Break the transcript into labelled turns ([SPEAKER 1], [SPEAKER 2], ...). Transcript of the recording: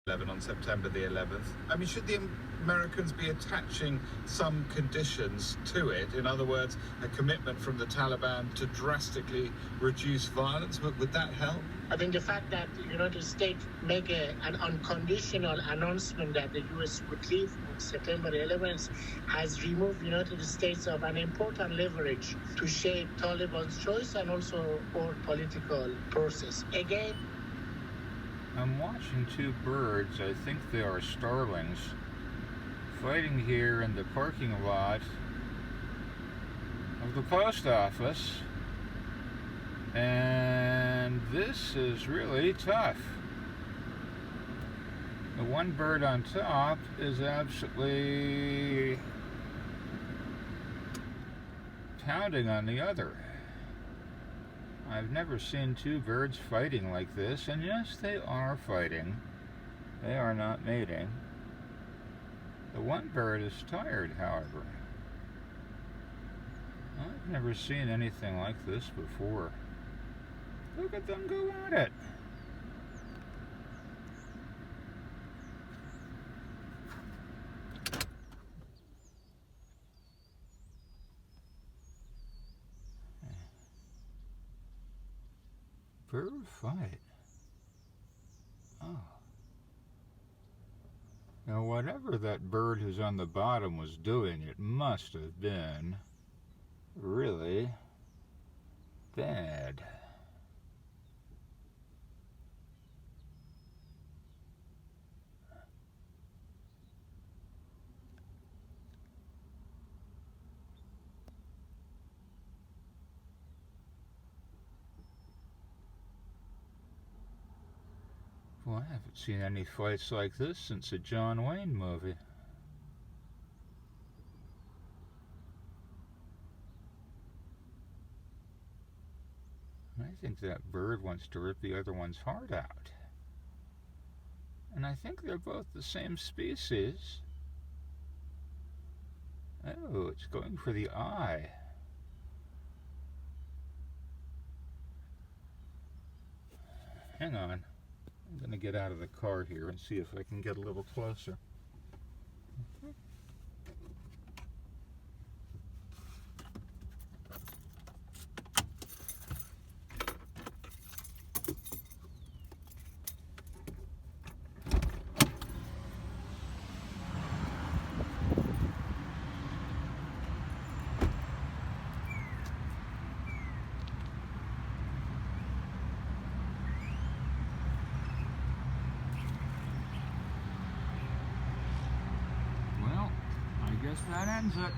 [SPEAKER 1] 11 on September the 11th. I mean, should the Americans be attaching some conditions to it? In other words, a commitment from the Taliban to drastically reduce violence? Would that help?
[SPEAKER 2] I think the fact that the United States make an unconditional announcement that the U.S. would leave on September 11th has removed the United States of an important leverage to shape Taliban's choice and also our political process. Again,
[SPEAKER 3] I'm watching two birds, I think they are starlings, fighting here in the parking lot of the post office. And this is really tough. The one bird on top is absolutely pounding on the other. I've never seen two birds fighting like this, and yes, they are fighting. They are not mating. The one bird is tired, however. I've never seen anything like this before. Look at them go at it. Bird fight. Oh. Now, whatever that bird who's on the bottom was doing, it must have been really bad. Well, I haven't seen any fights like this since a John Wayne movie. I think that bird wants to rip the other one's heart out. And I think they're both the same species. Oh, it's going for the eye. Hang on. I'm going to get out of the car here and see if I can get a little closer. Well, I guess that ends it.